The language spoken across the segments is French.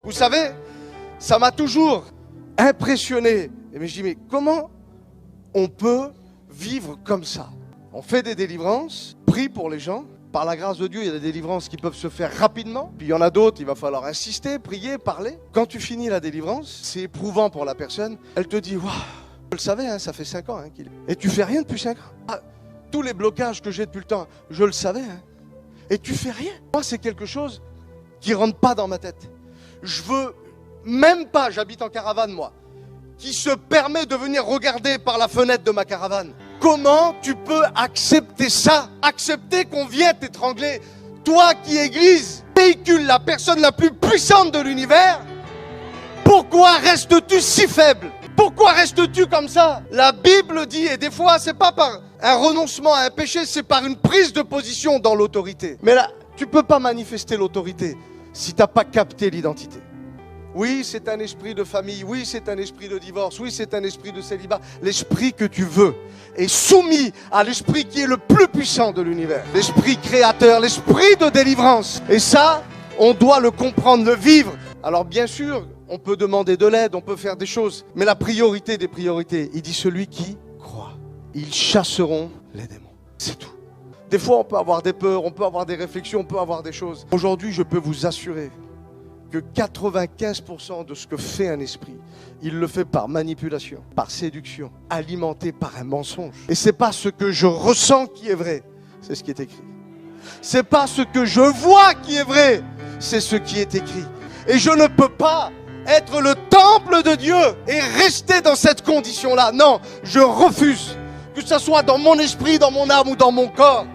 Vous savez, ça m'a toujours impressionné. Et je dis, mais comment on peut vivre comme ça? On fait des délivrances, prie pour les gens. Par la grâce de Dieu, il y a des délivrances qui peuvent se faire rapidement. Puis il y en a d'autres, il va falloir insister, prier, parler. Quand tu finis la délivrance, c'est éprouvant pour la personne. Elle te dit, waouh, je le savais, hein, ça fait 5 ans qu'il est. Et tu fais rien depuis 5 ans. Ah, tous les blocages que j'ai depuis le temps, je le savais. Hein. Et tu fais rien. Moi, c'est quelque chose qui rentre pas dans ma tête. Je veux même pas, j'habite en caravane moi, qui se permet de venir regarder par la fenêtre de ma caravane. Comment tu peux accepter ça? Accepter qu'on vienne t'étrangler? Toi qui, Église, véhicule la personne la plus puissante de l'univers, pourquoi restes-tu si faible? Pourquoi restes-tu comme ça? La Bible dit, et des fois c'est pas par un renoncement à un péché, c'est par une prise de position dans l'autorité. Mais là, tu peux pas manifester l'autorité si tu n'as pas capté l'identité. Oui, c'est un esprit de famille, oui, c'est un esprit de divorce, oui, c'est un esprit de célibat. L'esprit que tu veux est soumis à l'esprit qui est le plus puissant de l'univers. L'esprit créateur, l'esprit de délivrance. Et ça, on doit le comprendre, le vivre. Alors bien sûr, on peut demander de l'aide, on peut faire des choses. Mais la priorité des priorités, il dit celui qui croit. Ils chasseront les démons. C'est tout. Des fois, on peut avoir des peurs, on peut avoir des réflexions, on peut avoir des choses. Aujourd'hui, je peux vous assurer que 95% de ce que fait un esprit, il le fait par manipulation, par séduction, alimenté par un mensonge. Et c'est pas ce que je ressens qui est vrai, c'est ce qui est écrit. C'est pas ce que je vois qui est vrai, c'est ce qui est écrit. Et je ne peux pas être le temple de Dieu et rester dans cette condition-là. Non, je refuse que ce soit dans mon esprit, dans mon âme ou dans mon corps.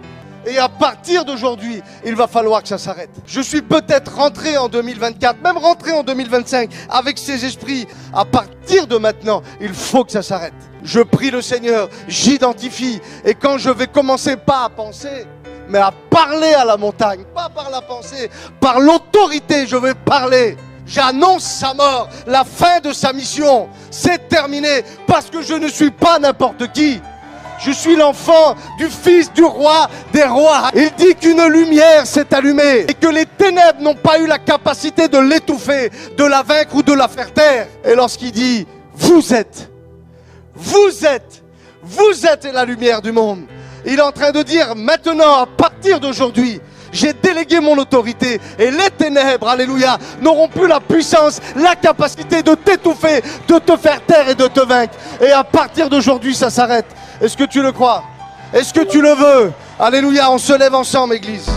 Et à partir d'aujourd'hui, il va falloir que ça s'arrête. Je suis peut-être rentré en 2024, même rentré en 2025 avec ces esprits. À partir de maintenant, il faut que ça s'arrête. Je prie le Seigneur, j'identifie. Et quand je vais commencer pas à penser, mais à parler à la montagne, pas par la pensée, par l'autorité, je vais parler. J'annonce sa mort, la fin de sa mission. C'est terminé parce que je ne suis pas n'importe qui. Je suis l'enfant du Fils du roi des rois. Il dit qu'une lumière s'est allumée et que les ténèbres n'ont pas eu la capacité de l'étouffer, de la vaincre ou de la faire taire. Et lorsqu'il dit, vous êtes la lumière du monde. Il est en train de dire, maintenant, à partir d'aujourd'hui, j'ai délégué mon autorité et les ténèbres, alléluia, n'auront plus la puissance, la capacité de t'étouffer, de te faire taire et de te vaincre. Et à partir d'aujourd'hui, ça s'arrête. Est-ce que tu le crois? Est-ce que tu le veux? Alléluia, on se lève ensemble, Église.